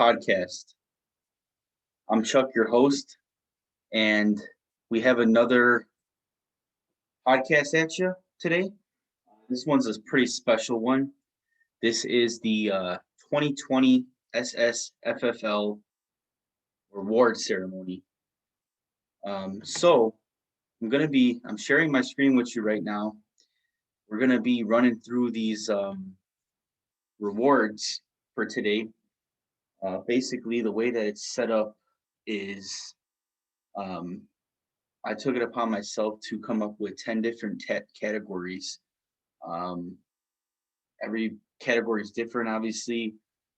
podcast. I'm Chuck, your host, and we have another podcast at you today. This one's a pretty special one. This is the 2020 SSFFL Award ceremony. So I'm sharing my screen with you right now. We're gonna be running through these rewards for today. Basically, the way that it's set up is um, I took it upon myself to come up with 10 different categories. Um, every category is different, obviously.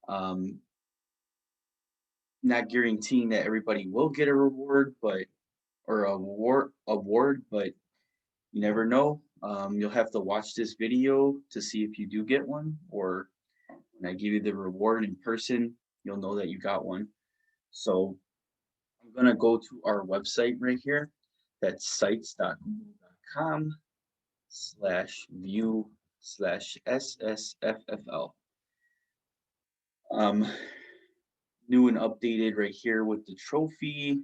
Um, not guaranteeing that everybody will get a reward, or award, but you never know. You'll have to watch this video to see if you do get one, or when I give you the reward in person, you'll know that you got one. So I'm gonna go to our website right here. That's sites.google.com/view/SSFFL. New and updated right here with the trophy.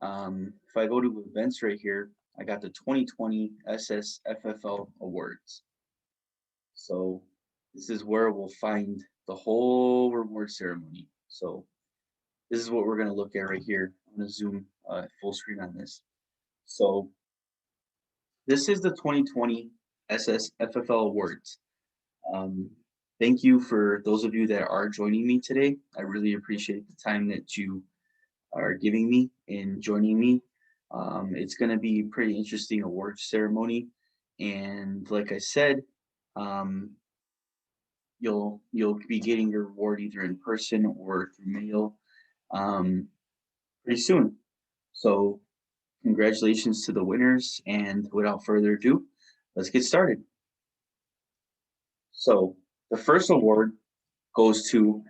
If I go to events right here, I got the 2020 SSFFL Awards. So this is where we'll find the whole reward ceremony. So this is what we're going to look at right here. I'm going to zoom full screen on this. So this is the 2020 SSFFL Awards. Thank you for those of you that are joining me today. I really appreciate the time that you are giving me in joining me. It's going to be a pretty interesting award ceremony, and like I said, you'll be getting your reward either in person or through mail pretty soon. So congratulations to the winners, and without further ado, let's get started. So the first award goes to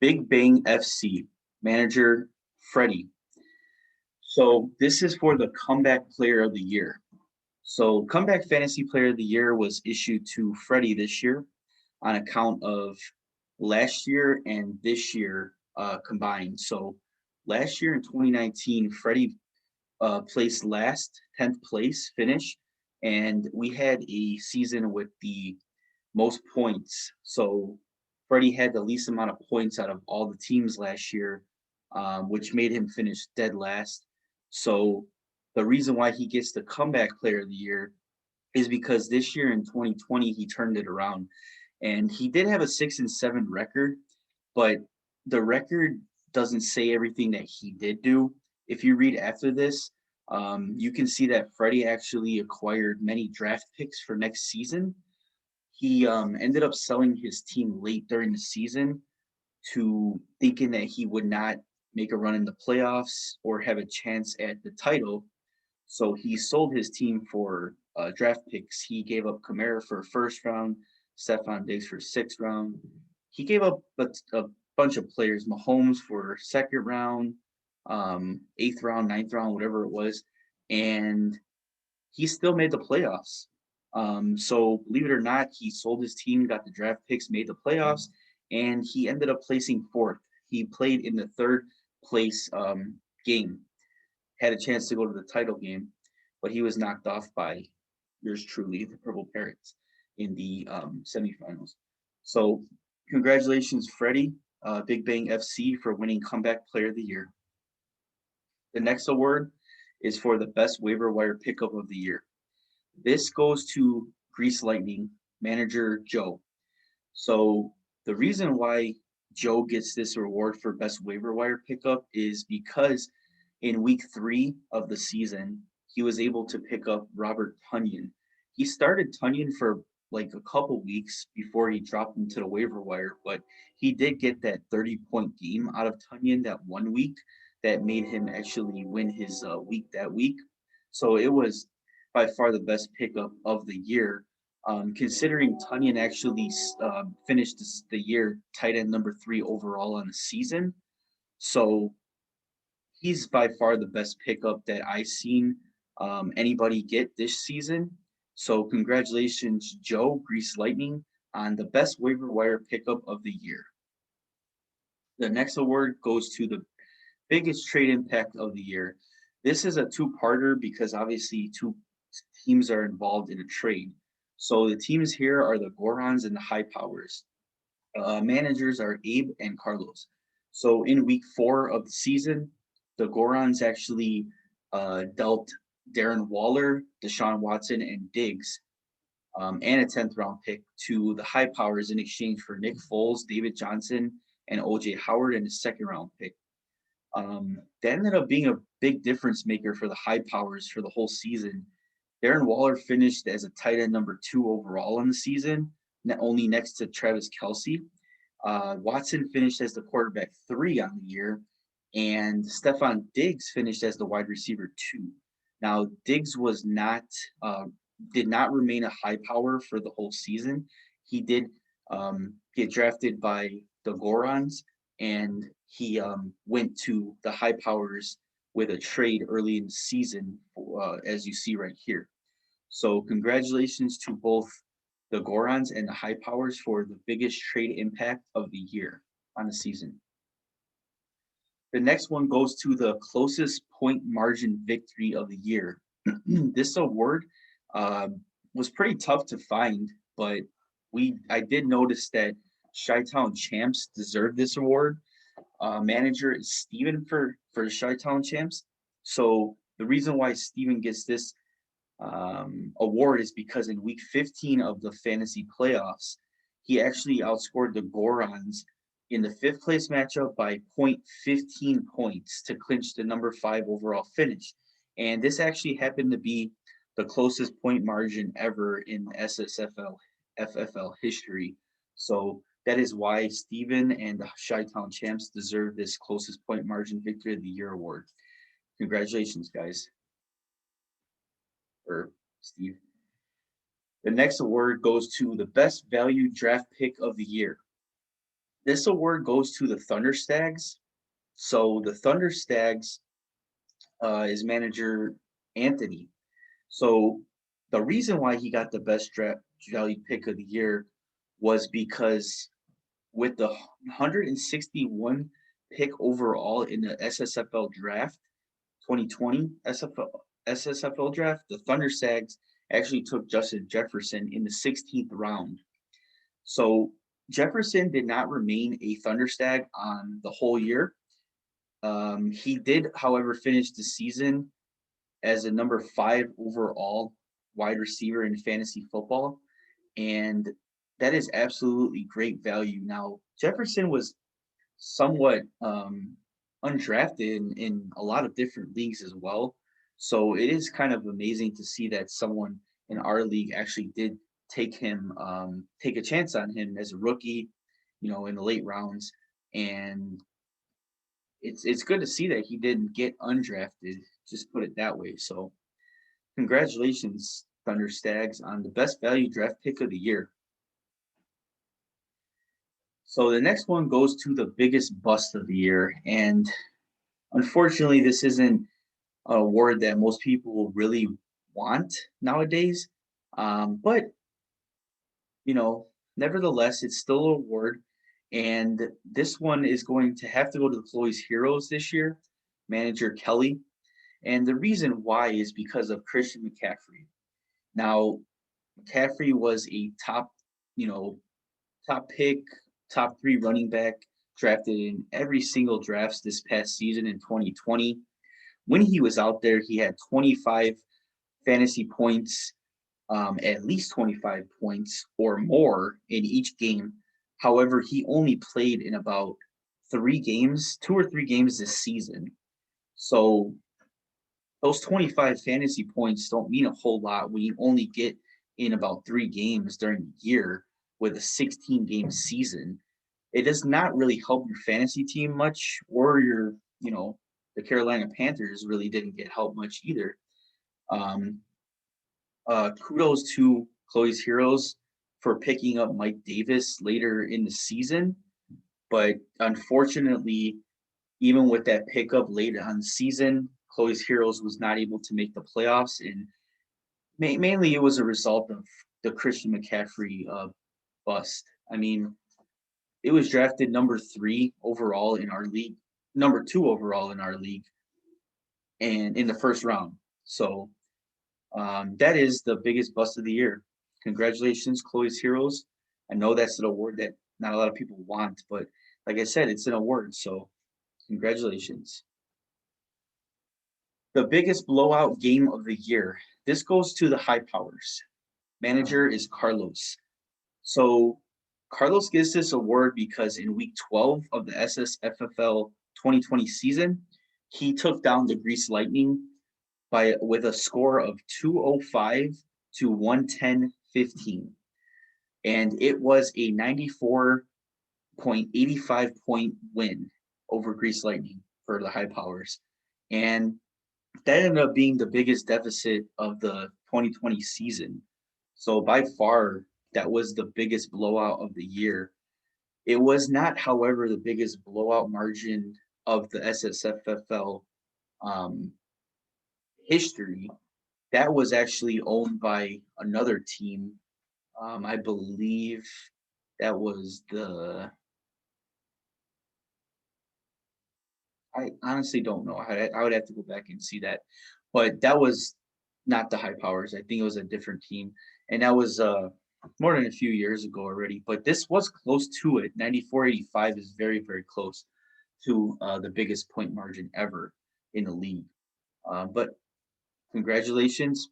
Big Bang FC manager Freddie. So this is for the Comeback Player of the Year. So Comeback Fantasy Player of the Year was issued to Freddie this year on account of last year and this year combined. So last year in 2019, Freddie placed last, 10th place finish, and we had a season with the most points. So Freddie had the least amount of points out of all the teams last year, which made him finish dead last. So the reason why he gets the Comeback Player of the Year is because this year in 2020 he turned it around, and he did have a 6-7 record, but the record doesn't say everything that he did do. If you read after this, you can see that Freddie actually acquired many draft picks for next season. He ended up selling his team late during the season to thinking that he would not make a run in the playoffs or have a chance at the title. So he sold his team for draft picks. He gave up Kamara for first round, Stephon Diggs for sixth round. He gave up a bunch of players, Mahomes for second round, eighth round, ninth round, whatever it was, and he still made the playoffs. So believe it or not, he sold his team, got the draft picks, made the playoffs, and he ended up placing fourth. He played in the third place game, had a chance to go to the title game, but he was knocked off by yours truly, the Purple Parrots, in the semifinals. So congratulations, Freddie, Big Bang FC, for winning Comeback Player of the Year. The next award is for the best waiver wire pickup of the year. This goes to Grease Lightning manager Joe. So the reason why Joe gets this award for best waiver wire pickup is because in week 3 of the season, he was able to pick up Robert Tonyan. He started Tonyan for like a couple weeks before he dropped him to the waiver wire, but he did get that 30-point game out of Tonyan that 1 week that made him actually win his week that week. So it was by far the best pickup of the year, considering Tonyan actually finished the year tight end number 3 overall on the season. So he's by far the best pickup that I've seen anybody get this season. So congratulations, Joe, Grease Lightning, on the best waiver wire pickup of the year. The next award goes to the biggest trade impact of the year. This is a two-parter because obviously two teams are involved in a trade. So the teams here are the Gorons and the High Powers. Managers are Abe and Carlos. So in week 4 of the season, the Gorons actually dealt Darren Waller, Deshaun Watson, and Diggs, and a 10th round pick to the High Powers in exchange for Nick Foles, David Johnson, and OJ Howard and a 2nd round pick. That ended up being a big difference maker for the High Powers for the whole season. Darren Waller finished as a tight end number 2 overall in the season, only next to Travis Kelce. Watson finished as the quarterback 3 on the year, and Stephon Diggs finished as the wide receiver 2. Now, Diggs was not did not remain a high power for the whole season. He did get drafted by the Gorons, and he went to the High Powers with a trade early in the season, as you see right here. So congratulations to both the Gorons and the High Powers for the biggest trade impact of the year on the season. The next one goes to the closest point margin victory of the year. This award was pretty tough to find, but I did notice that Chi-Town Champs deserved this award. Manager is Steven for Chi-Town Champs. So the reason why Steven gets this award is because in week 15 of the fantasy playoffs, he actually outscored the Gorons in the 5th place matchup by 0.15 points to clinch the number 5 overall finish. And this actually happened to be the closest point margin ever in SSFFL history. So that is why Steven and the Chi-Town Champs deserve this closest point margin victory of the year award. Congratulations, guys. Or Steve. The next award goes to the best value draft pick of the year. This award goes to the Thunder Stags. So the Thunder Stags is manager Anthony. So the reason why he got the best draft value pick of the year was because with the 161 pick overall in the SSFL draft, 2020 SSFL draft, the Thunder Stags actually took Justin Jefferson in the 16th round. So Jefferson did not remain a Thunder Stag on the whole year. He did, however, finish the season as a number 5 overall wide receiver in fantasy football. And that is absolutely great value. Now, Jefferson was somewhat undrafted in a lot of different leagues as well. So it is kind of amazing to see that someone in our league actually did take a chance on him as a rookie, in the late rounds. And it's good to see that he didn't get undrafted, just put it that way. So congratulations, Thunder Stags, on the best value draft pick of the year. So the next one goes to the biggest bust of the year. And unfortunately, this isn't an award that most people really want nowadays. But, nevertheless, it's still an award. And this one is going to have to go to the Chloe's Heroes this year, manager Kelly. And the reason why is because of Christian McCaffrey. Now, McCaffrey was a top pick, top 3 running back drafted in every single drafts this past season in 2020. When he was out there, he had 25 fantasy points, at least 25 points or more in each game. However, he only played in about 3 games, 2 or 3 games this season. So those 25 fantasy points don't mean a whole lot when you only get in about 3 games during the year with a 16-game season. It does not really help your fantasy team much, or the Carolina Panthers really didn't get help much either. Kudos to Chloe's Heroes for picking up Mike Davis later in the season. But unfortunately, even with that pickup later on the season, Chloe's Heroes was not able to make the playoffs. And mainly it was a result of the Christian McCaffrey bust. I mean, it was drafted number 3 overall in our league, number 2 overall in our league, and in the first round. So that is the biggest bust of the year. Congratulations, Chloe's Heroes. I know that's an award that not a lot of people want, but like I said, it's an award. So congratulations. The biggest blowout game of the year. This goes to the high powers. Manager is Carlos. So Carlos gets this award because in week 12 of the SSFFL 2020 season, he took down the Grease Lightning with a score of 205 to 110-15. And it was a 94.85 point win over Grease Lightning for the high powers. And that ended up being the biggest deficit of the 2020 season. So by far, that was the biggest blowout of the year. It was not, however, the biggest blowout margin of the SSFFL history. That was actually owned by another team. I believe that was I honestly don't know. I would have to go back and see that. But that was not the high powers. I think it was a different team. And that was more than a few years ago already. But this was close to it. 94-85 is very, very close to the biggest point margin ever in the league. But congratulations,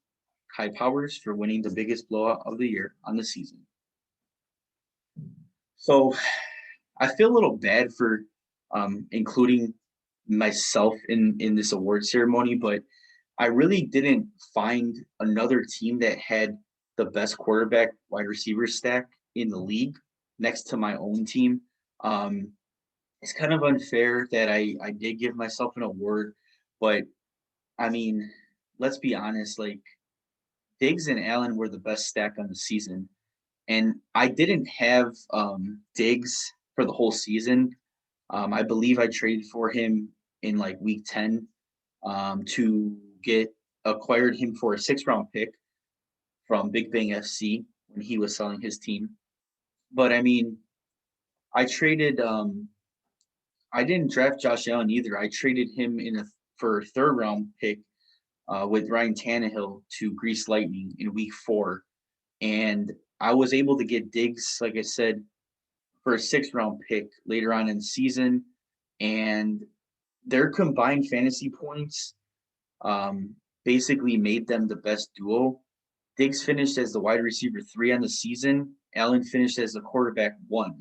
high powers, for winning the biggest blowout of the year on the season. So I feel a little bad for including myself in this award ceremony, but I really didn't find another team that had the best quarterback wide receiver stack in the league next to my own team. It's kind of unfair that I did give myself an award, but I mean, let's be honest, like Diggs and Allen were the best stack on the season. And I didn't have Diggs for the whole season. I believe I traded for him in like week 10 to acquired him for a 6th-round pick from Big Bang FC when he was selling his team. But I mean, I traded I didn't draft Josh Allen either. I traded him for a 3rd-round pick with Ryan Tannehill to Grease Lightning in week 4. And I was able to get Diggs, like I said, for a 6th-round pick later on in the season. And their combined fantasy points basically made them the best duo. Diggs finished as the wide receiver 3 on the season. Allen finished as the quarterback 1,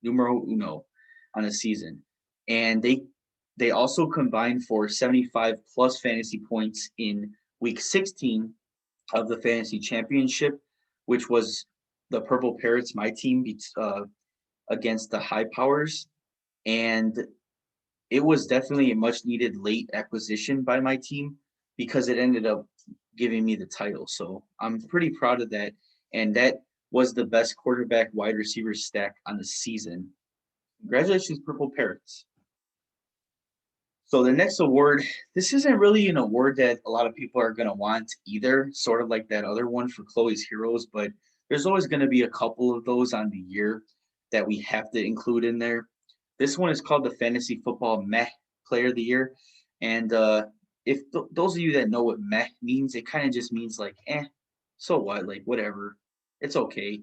numero uno, on the season. And they also combined for 75 plus fantasy points in week 16 of the fantasy championship, which was the Purple Parrots, my team, against the High Powers. And it was definitely a much needed late acquisition by my team because it ended up giving me the title. So I'm pretty proud of that. And that was the best quarterback wide receiver stack on the season. Congratulations, Purple Parrots. So the next award, this isn't really an award that a lot of people are going to want either, sort of like that other one for Chloe's Heroes, but there's always going to be a couple of those on the year that we have to include in there. This one is called the Fantasy Football Meh Player of the Year. And if those of you that know what meh means, it kind of just means like, so what? Like, whatever. It's okay.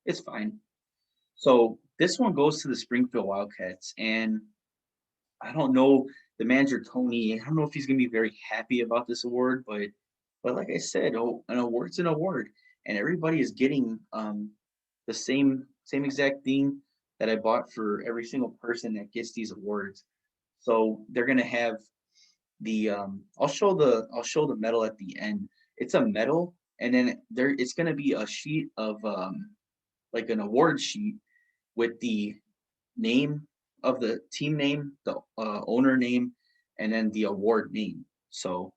It's fine. So this one goes to the Springfield Wildcats. And I don't know, the manager, Tony, I don't know if he's going to be very happy about this award, but like I said, an award's an award. And everybody is getting the same exact thing that I bought for every single person that gets these awards. So they're gonna have the I'll show the medal at the end. It's a medal, and then it's gonna be a sheet of like an award sheet with the name of the team name, the owner name, and then the award name. So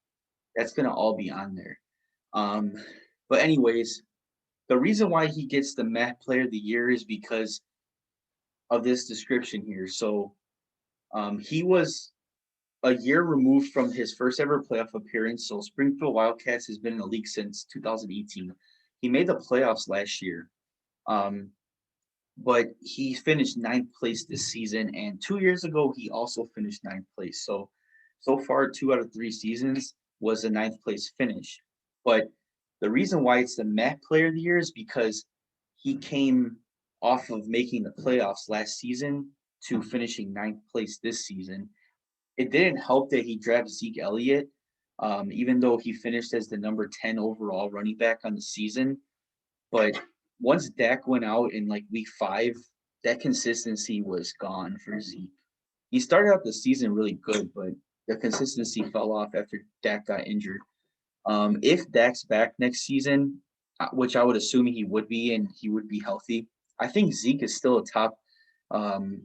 that's gonna all be on there. But anyways, the reason why he gets the Matt Player of the Year is because of this description here. So he was a year removed from his first ever playoff appearance. So Springfield Wildcats has been in the league since 2018. He made the playoffs last year. but he finished ninth place this season. And 2 years ago, he also finished ninth place. So far, 2 out of 3 seasons was a ninth place finish. But the reason why it's the MAC Player of the Year is because he came off of making the playoffs last season to finishing ninth place this season. It didn't help that he drafted Zeke Elliott, even though he finished as the number 10 overall running back on the season. But once Dak went out in like week 5, that consistency was gone for Zeke. He started out the season really good, but the consistency fell off after Dak got injured. If Dak's back next season, which I would assume he would be, and he would be healthy, I think Zeke is still um,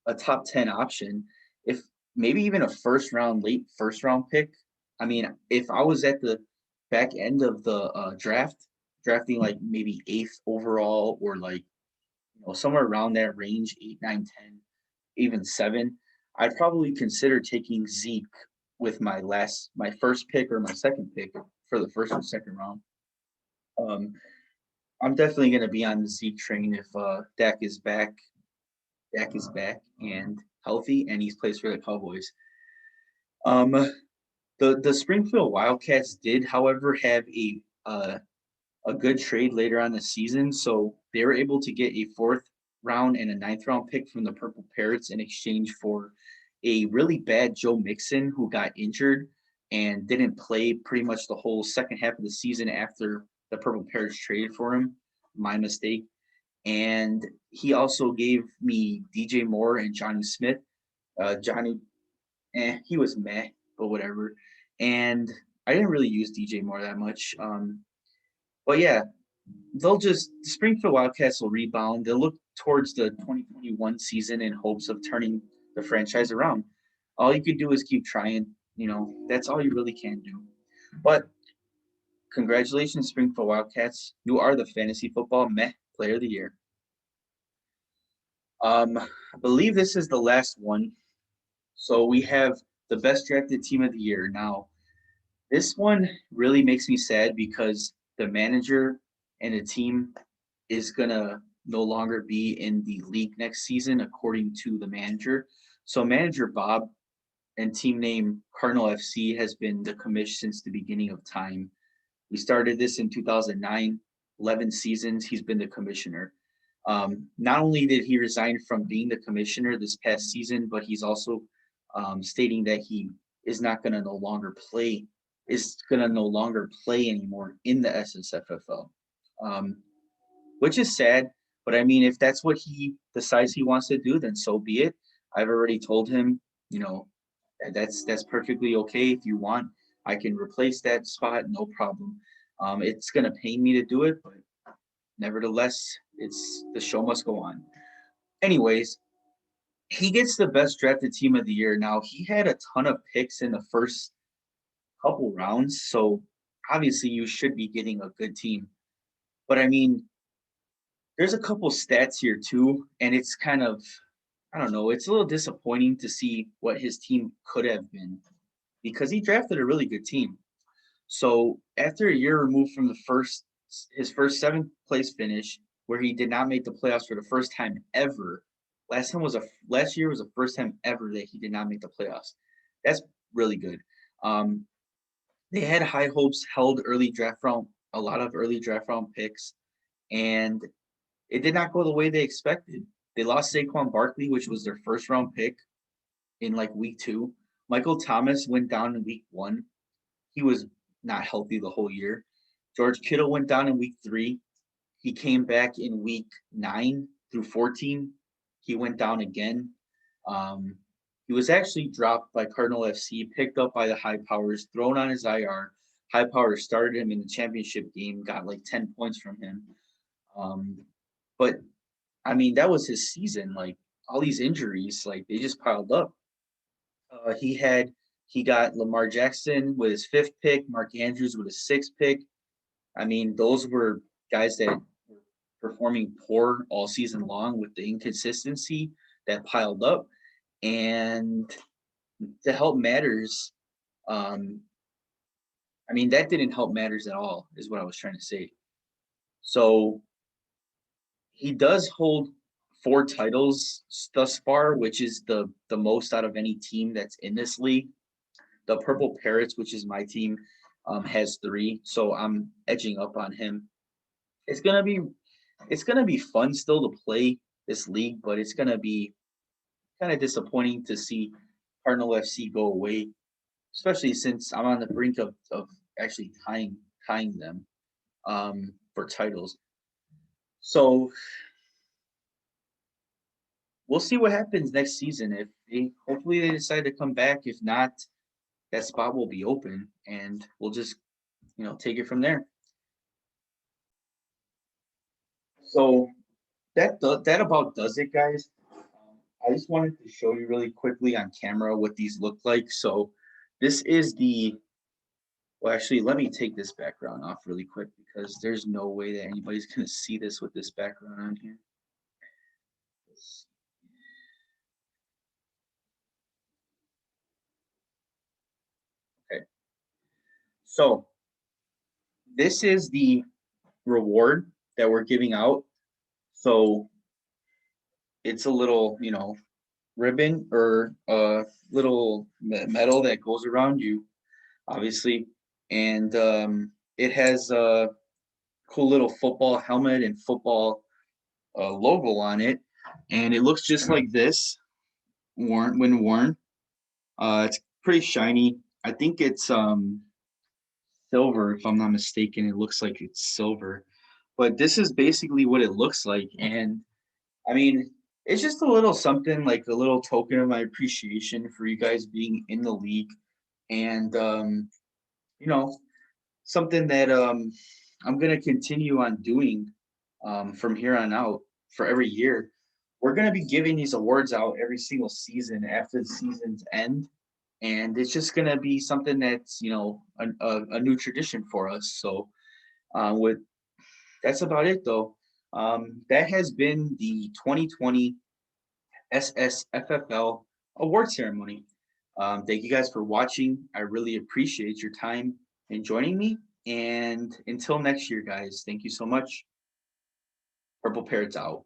a top 10 option. If maybe even a late first round pick. I mean, if I was at the back end of the draft, drafting like maybe 8th overall or like somewhere around that range, 8, 9, 10, even 7, I'd probably consider taking Zeke with my first pick or my second pick for the first or second round. Um, I'm definitely going to be on the Zeke train if Dak is back. Dak is back and healthy, and he's plays for the Cowboys. Um, the Springfield Wildcats did, however, have a good trade later on the season, so they were able to get a 4th round and a 9th round pick from the Purple Parrots in exchange for a really bad Joe Mixon who got injured and didn't play pretty much the whole second half of the season after the Purple Parrots traded for him. My mistake. And he also gave me DJ Moore and Johnny Smith. Johnny, he was meh, but whatever. And I didn't really use DJ Moore that much. But yeah, the Springfield Wildcats will rebound. They'll look towards the 2021 season in hopes of turning the franchise around. All you could do is keep trying. That's all you really can do. But congratulations, Springfield Wildcats. You are the fantasy football meh player of the year. I believe this is the last one. So we have the best drafted team of the year. Now, this one really makes me sad because the manager and the team is going to no longer be in the league next season, according to the manager. So, manager Bob and team name Cardinal FC has been the commish since the beginning of time. We started this in 2009, 11 seasons. He's been the commissioner. Not only did he resign from being the commissioner this past season, but he's also stating that he is not going to no longer play anymore in the SSFFL, which is sad. But I mean, if that's what he decides he wants to do, then so be it. I've already told him, that's perfectly okay. If you want, I can replace that spot, no problem. It's going to pain me to do it, but nevertheless, the show must go on. Anyways, he gets the best drafted team of the year. Now, he had a ton of picks in the first couple rounds, so obviously you should be getting a good team. But I mean, there's a couple stats here too, and it's kind of, I don't know, it's a little disappointing to see what his team could have been because he drafted a really good team. So after a year removed from his first 7th place finish, where he did not make the playoffs for the first time ever. Last year was the first time ever that he did not make the playoffs. That's really good. They had high hopes, held a lot of early draft round picks, and it did not go the way they expected. They lost Saquon Barkley, which was their first round pick in like week 2. Michael Thomas went down in week 1. He was not healthy the whole year. George Kittle went down in week 3. He came back in week 9 through 14. He went down again. He was actually dropped by Cardinal FC, picked up by the High Powers, thrown on his IR. High Powers started him in the championship game, got like 10 points from him. But I mean, that was his season. Like all these injuries, like they just piled up. He got Lamar Jackson with his 5th pick, Mark Andrews with his 6th pick. I mean, those were guys that were performing poor all season long with the inconsistency that piled up. And to help matters, I mean, that didn't help matters at all, is what I was trying to say. So He does hold 4 titles thus far, which is the most out of any team that's in this league. The Purple Parrots, which is my team, has 3, so I'm edging up on him. It's gonna be it's gonna be fun still to play this league, but it's gonna be kind of disappointing to see Cardinal FC go away, especially since I'm on the brink of actually tying them for titles. So we'll see what happens next season. If they hopefully they decide to come back. If not, that spot will be open, and we'll just take it from there. So that about does it, guys. I just wanted to show you really quickly on camera what these look like. So this is the well, actually, let me take this background off really quick because there's no way that anybody's gonna see this with this background on here. Okay, so this is the reward that we're giving out. So it's a little, ribbon or a little metal that goes around you, obviously, and it has a cool little football helmet and football logo on it, and it looks just like this worn when worn. It's pretty shiny. I think it's silver, if I'm not mistaken. It looks like it's silver, but this is basically what it looks like, and I mean, it's just a little something like a little token of my appreciation for you guys being in the league, and you know, something that I'm gonna continue on doing from here on out for every year. We're gonna be giving these awards out every single season after the seasons end, and it's just gonna be something that's a new tradition for us. So with that's about it though. That has been the 2020 SSFFL award ceremony. Thank you guys for watching. I really appreciate your time in joining me. And until next year, guys, thank you so much. Purple Parrots out.